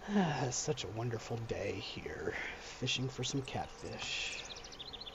It's such a wonderful day here, fishing for some catfish.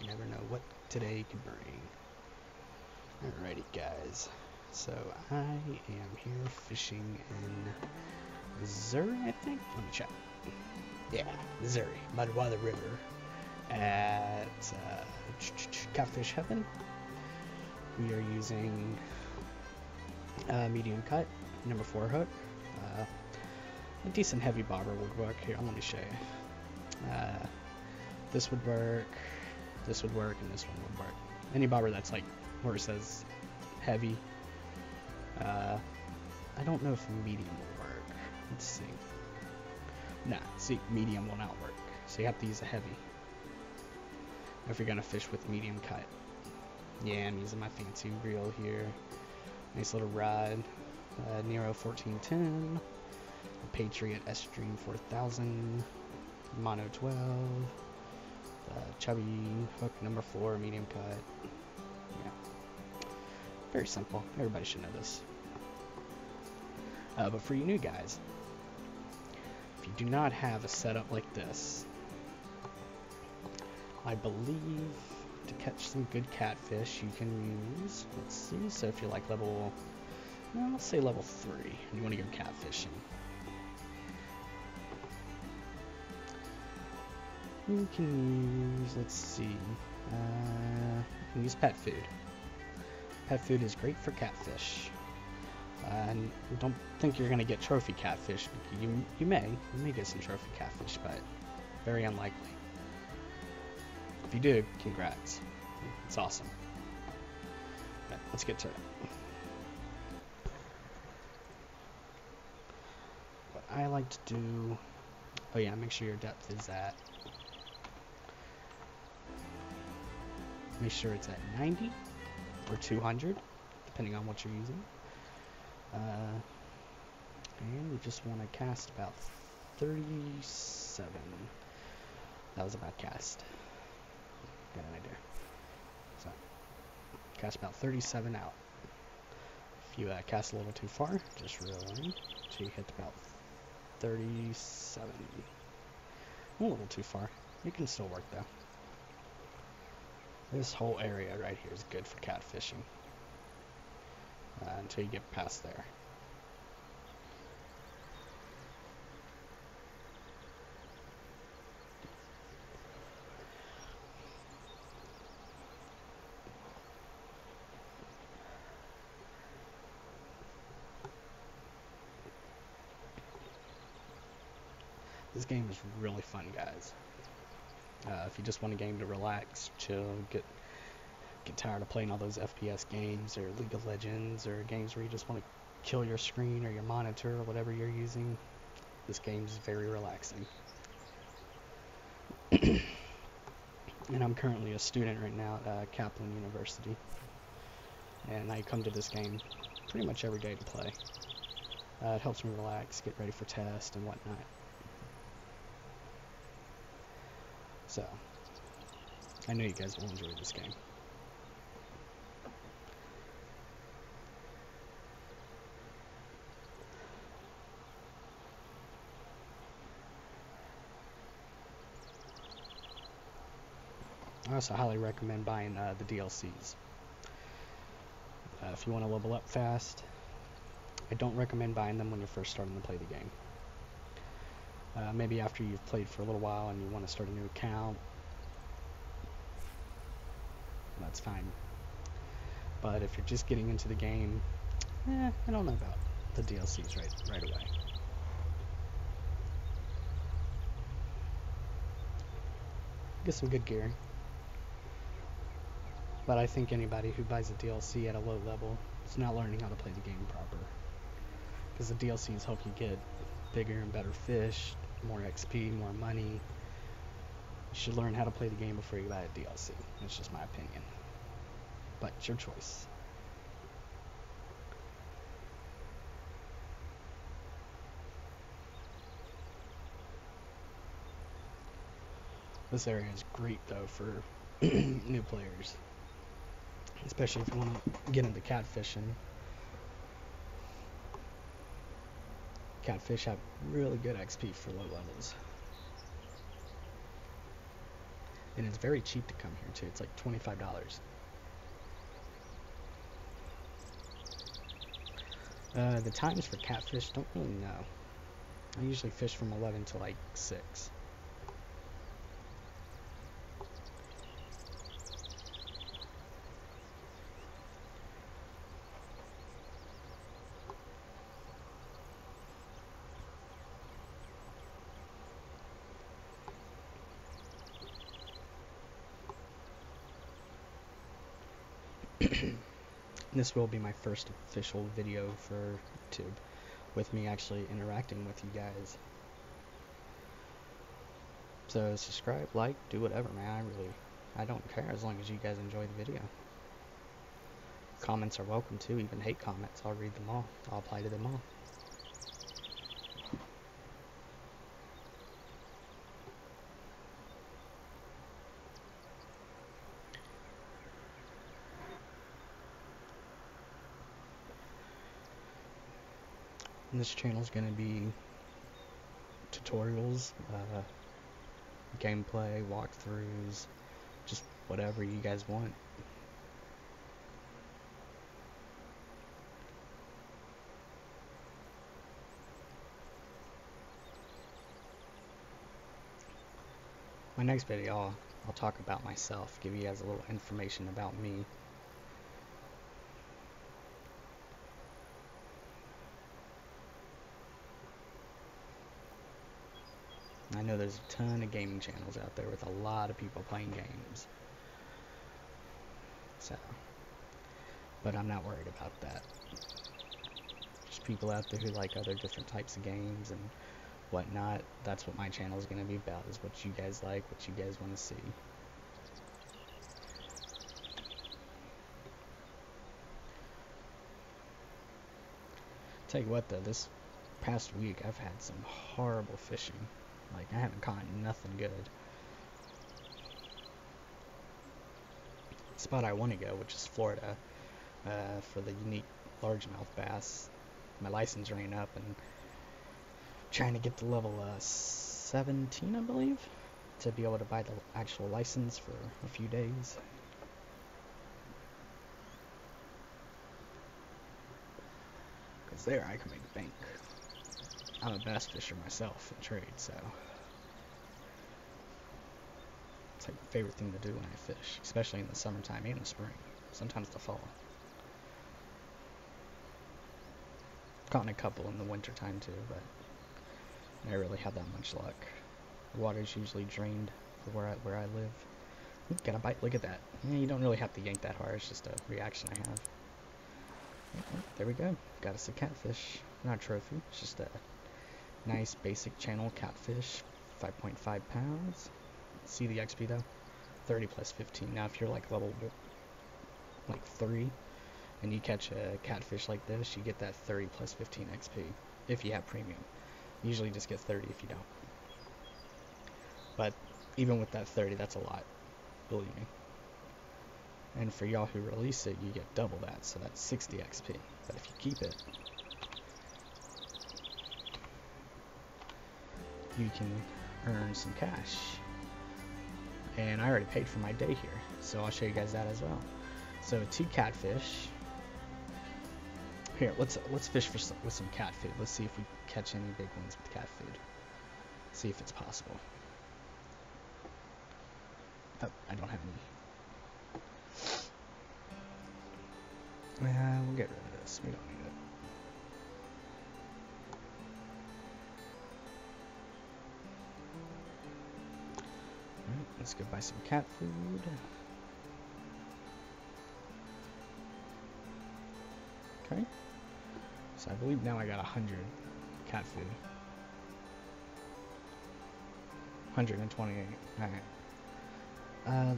You never know what today could bring. Alrighty, guys. So I am here fishing in Missouri, I think. Let me check. Yeah, Missouri, Mudwater River at Catfish Heaven. We are using medium cut, number 4 hook. A decent heavy bobber would work. Here, let me show you. This would work, and this one would work. Any bobber that's like where it says heavy. I don't know if medium will work. Let's see. Nah, see, medium will not work. So you have to use a heavy if you're gonna fish with medium cut. Yeah, I'm using my fancy reel here. Nice little rod. Nero 1410. Patriot S-Stream 4000. Mono 12. Chubby hook number 4, medium cut. Yeah. Very simple. Everybody should know this. But for you new guys, if you do not have a setup like this, I believe to catch some good catfish you can use, let's see, so if you're like level, well, let's say level 3, and you want to go catfishing, you can use, let's see, you can use pet food. Pet food is great for catfish. And don't think you're going to get trophy catfish. You may get some trophy catfish, but very unlikely. If you do, congrats. It's awesome. Okay, let's get to it. What I like to do... Oh yeah, make sure your depth is at... Make sure it's at 90 or 200, depending on what you're using. And we just want to cast about 37. That was a bad cast. Got an idea. So, cast about 37 out. If you cast a little too far, just reel in until you hit about 37. A little too far. You can still work though. This whole area right here is good for catfishing. Until you get past there. This game is really fun, guys. If you just want a game to relax, chill, get tired of playing all those FPS games or League of Legends or games where you just want to kill your screen or your monitor or whatever you're using, this game is very relaxing. And I'm currently a student right now at Kaplan University, and I come to this game pretty much every day to play. It helps me relax, get ready for tests and whatnot. So, I know you guys will enjoy this game. I also highly recommend buying the DLCs. If you want to level up fast, I don't recommend buying them when you're first starting to play the game. Maybe after you've played for a little while and you want to start a new account, that's fine. But if you're just getting into the game, I don't know about the DLCs right away. Get some good gear. But I think anybody who buys a DLC at a low level is not learning how to play the game proper. Because the DLCs help you get bigger and better fish, more XP, more money. You should learn how to play the game before you buy a DLC. That's just my opinion. But it's your choice. This area is great though for new players. Especially if you want to get into catfishing. Catfish have really good XP for low levels. And it's very cheap to come here too. It's like $25. The times for catfish, don't really know. I usually fish from 11 to like 6. This will be my first official video for YouTube, with me actually interacting with you guys. So subscribe, like, do whatever, man. I don't care as long as you guys enjoy the video. Comments are welcome too, even hate comments. I'll read them all. I'll apply to them all. And this channel is going to be tutorials, gameplay, walkthroughs, just whatever you guys want. My next video, I'll talk about myself, give you guys a little information about me. I know there's a ton of gaming channels out there with a lot of people playing games. So, but I'm not worried about that. Just people out there who like other different types of games and whatnot. That's what my channel is going to be about, is what you guys like, what you guys want to see. Tell you what though, this past week I've had some horrible fishing. Like, I haven't caught nothing good. The spot I want to go, which is Florida, for the unique largemouth bass. My license ran up, and trying to get to level 17, I believe, to be able to buy the actual license for a few days. Because there I can make bank. I'm a bass fisher myself in trade, so it's like my favorite thing to do when I fish, especially in the summertime and the spring, sometimes the fall. Caught in a couple in the winter time too, but I really had that much luck. The water's usually drained for where I live. Ooh, got a bite, look at that. Yeah, you don't really have to yank that hard, it's just a reaction I have. Oh, there we go, got us a catfish. Not a trophy, it's just a nice basic channel catfish, 5.5 pounds. See the XP though? 30 plus 15. Now if you're like level 3 and you catch a catfish like this, you get that 30 plus 15 XP if you have premium. You usually just get 30 if you don't. But even with that 30, that's a lot, believe me. And for y'all who release it, you get double that, so that's 60 XP. But if you keep it, you can earn some cash. And I already paid for my day here, so I'll show you guys that as well. So 2 catfish. Here, let's fish with some cat food. Let's see if we catch any big ones with cat food. See if it's possible. Oh, I don't have any. We'll get rid of this. We don't need it. Alright, let's go buy some cat food. Okay. So I believe now I got 100 cat food. 128. Alright.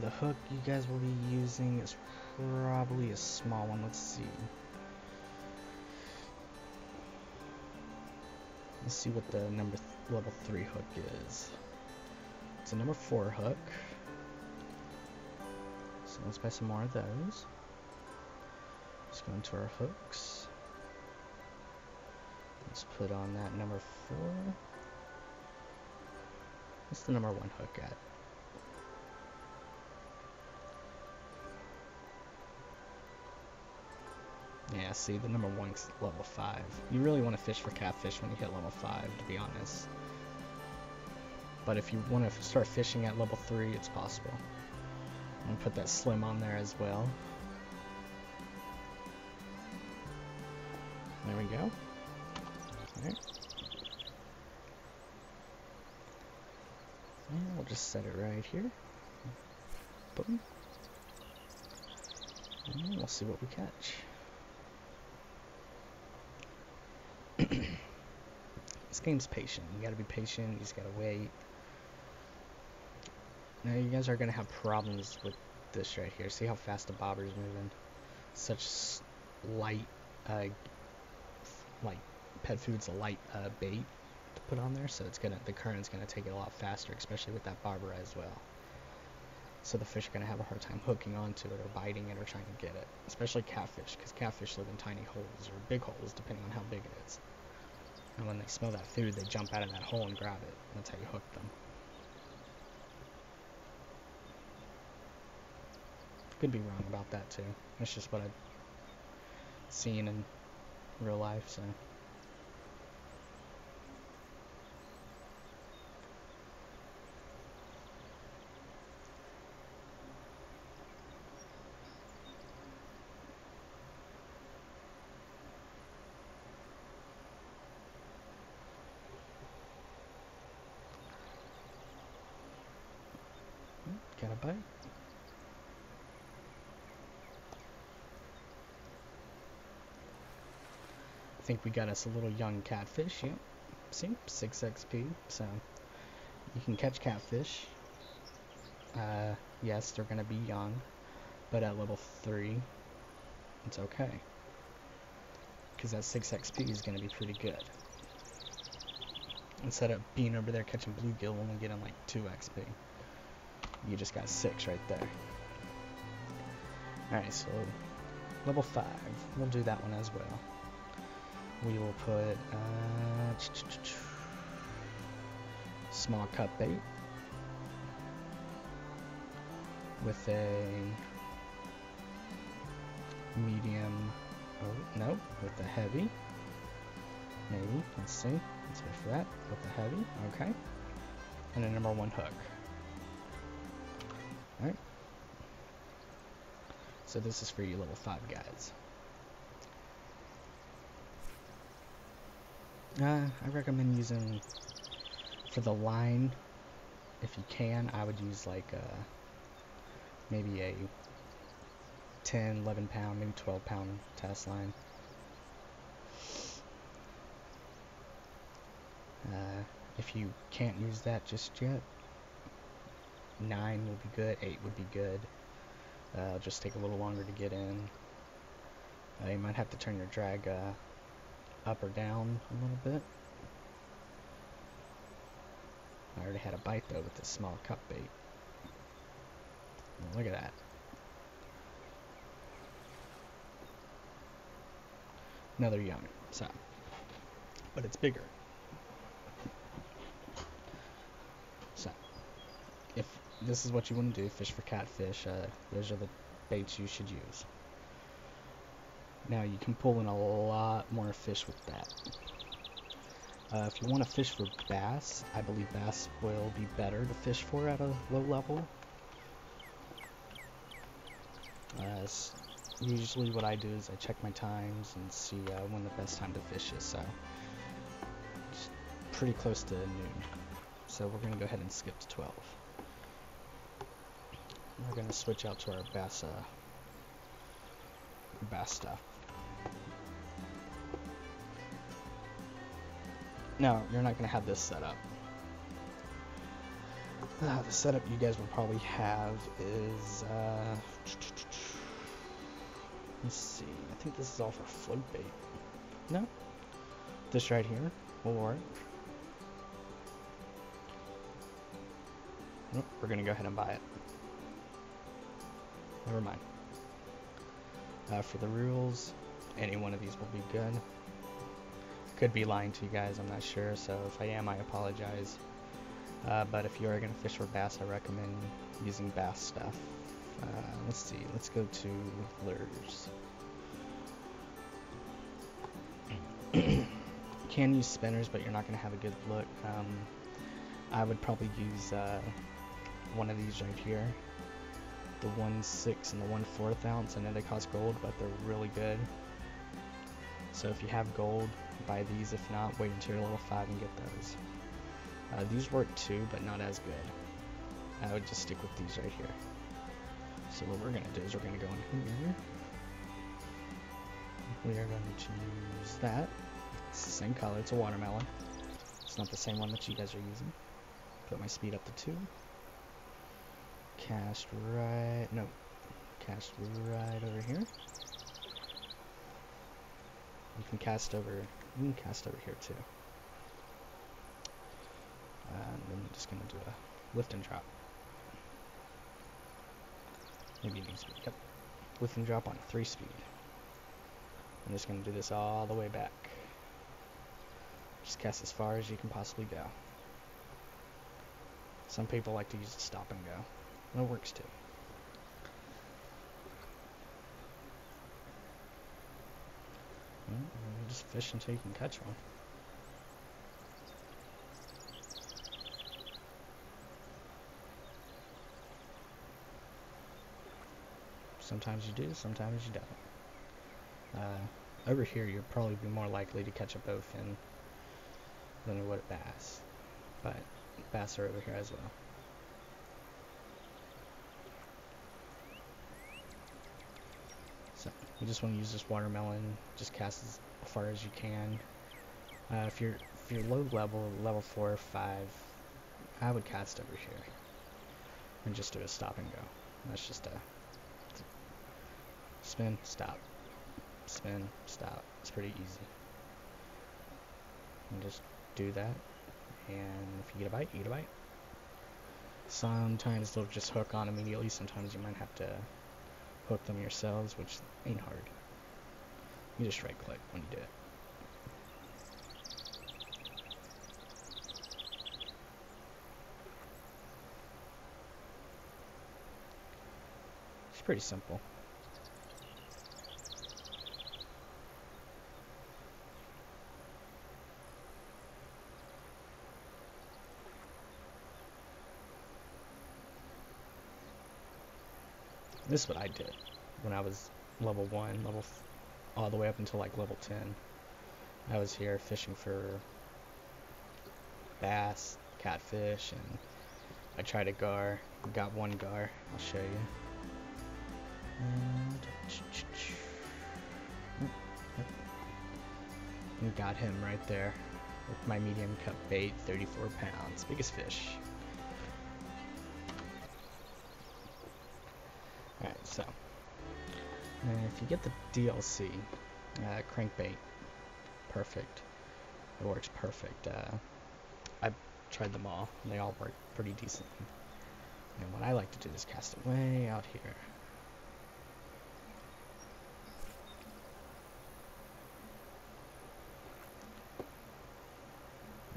The hook you guys will be using is probably a small one. Let's see. Let's see what the level 3 hook is. It's a number 4 hook. So let's buy some more of those. Let's go into our hooks. let's put on that number 4. What's the number 1 hook at? Yeah, see, the number 1's level 5. You really want to fish for catfish when you hit level 5, to be honest. But if you want to start fishing at level 3, it's possible. I'm going to put that slim on there as well. There we go. Alright. And we'll just set it right here. Boom. And we'll see what we catch. This game's patient. You gotta be patient, you just gotta wait. Now you guys are gonna have problems with this right here. See how fast the bobber's moving? Such light, like pet food's a light bait to put on there, so the current's gonna take it a lot faster, especially with that bobber as well. So the fish are gonna have a hard time hooking onto it or biting it or trying to get it, especially catfish, because catfish live in tiny holes or big holes depending on how big it is. And when they smell that food, they jump out of that hole and grab it. That's how you hook them. Could be wrong about that too. That's just what I've seen in real life, so. Got a bite. I think we got us a little young catfish. Yep. See? 6 XP. So you can catch catfish. Yes, they're gonna be young, but at level 3, it's okay. Because that 6 XP is gonna be pretty good. Instead of being over there catching bluegill, only getting like 2 XP. You just got 6 right there. Alright, so level 5. We'll do that one as well. We will put small cut bait with a medium, oh no, with the heavy. Maybe, let's see. Let's wait for that. With the heavy, okay. And a number 1 hook. Alright. So this is for you level 5 guys. I recommend using, for the line, if you can, I would use like maybe a 10, 11 pound, maybe 12 pound test line. If you can't use that just yet, 9 would be good, 8 would be good. Just take a little longer to get in. You might have to turn your drag up or down a little bit. I already had a bite though with this small cut bait. Look at that. Another young, so, but it's bigger. So, if this is what you want to do, fish for catfish, those are the baits you should use. Now you can pull in a lot more fish with that. If you want to fish for bass, I believe bass will be better to fish for at a low level. Usually what I do is I check my times and see when the best time to fish is, so it's pretty close to noon. So we're going to go ahead and skip to 12. We're going to switch out to our bass stuff. No, you're not going to have this set up. The setup you guys will probably have is, let's see, I think this is all for float bait. No? This right here will work. Nope, we're going to go ahead and buy it. Never mind. For the reels, any one of these will be good. could be lying to you guys, I'm not sure, so if I am, I apologize. But if you are going to fish for bass, I recommend using bass stuff. Let's see, let's go to lures. You can use spinners, but you're not going to have a good look. I would probably use one of these right here, the 1/6 and the 1/4 ounce. I know they cost gold, but they're really good. So if you have gold, buy these. If not, wait until you're level 5 and get those. These work too, but not as good. I would just stick with these right here. So what we're going to do is we're going to go in here. We are going to use that. It's the same color, it's a watermelon. It's not the same one that you guys are using. Put my speed up to 2. Cast right over here. You can cast over here too. And then you're just going to do a lift and drop. Maybe you need speed. Yep. Lift and drop on 3 speed. I'm just going to do this all the way back. Just cast as far as you can possibly go. Some people like to use the stop and go. It works too. Just fish until you can catch one. Sometimes you do, sometimes you don't. Over here, you'll probably be more likely to catch a bowfin than you would a bass, but bass are over here as well. So you just want to use this watermelon, just cast as far as you can. If you're low level 4 or 5, I would cast over here and just do a stop and go. That's just a spin, stop, spin, stop. It's pretty easy. And just do that, and if you get a bite, you get a bite. Sometimes they'll just hook on immediately. Sometimes you might have to hook them yourselves, which ain't hard. You just right click when you do it. It's pretty simple. This is what I did when I was level 1, all the way up until like level 10. I was here fishing for bass, catfish, and I tried a gar. Got one gar. I'll show you. And got him right there with my medium cut bait, 34 pounds, biggest fish. Alright, so if you get the DLC crankbait, perfect. It works perfect. I tried them all, and they all work pretty decently. And what I like to do is cast it way out here.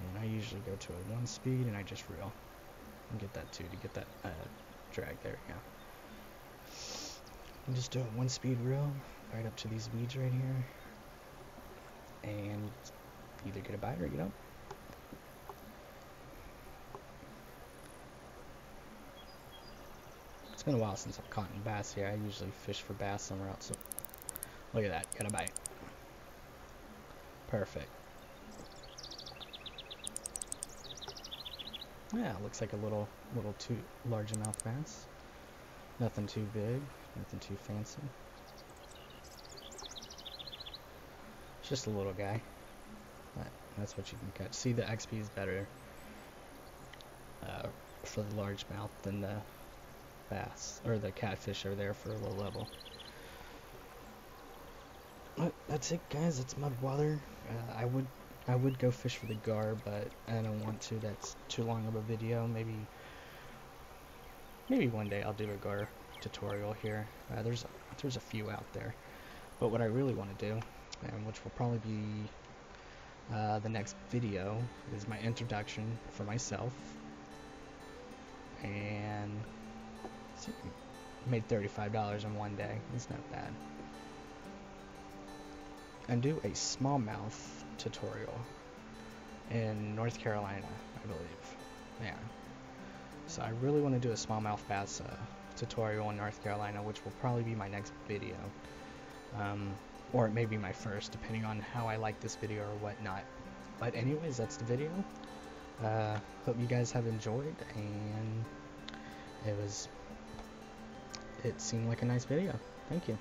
And I usually go to a 1 speed, and I just reel. And get that too, to get that drag. There we go. And just do a 1 speed reel right up to these weeds right here, and either get a bite or you don't. It's been a while since I've caught any bass here. I usually fish for bass somewhere else. So look at that, got a bite. Perfect. Yeah, looks like a little too largemouth bass. Nothing too big, nothing too fancy. It's just a little guy. But that's what you can catch. See, the XP is better for the largemouth than the bass or the catfish are there for a low level. But that's it, guys. It's Mudwater. I would go fish for the gar, but I don't want to. That's too long of a video. Maybe one day I'll do a gar tutorial here. There's a few out there, but what I really want to do, and which will probably be The next video is my introduction for myself, and see, made $35 in one day. It's not bad. And do a smallmouth tutorial in North Carolina, I believe. Yeah. So I really want to do a smallmouth bass tutorial in North Carolina, which will probably be my next video. Or it may be my first, depending on how I like this video or whatnot. But anyways, that's the video. Hope you guys have enjoyed, and it seemed like a nice video. Thank you.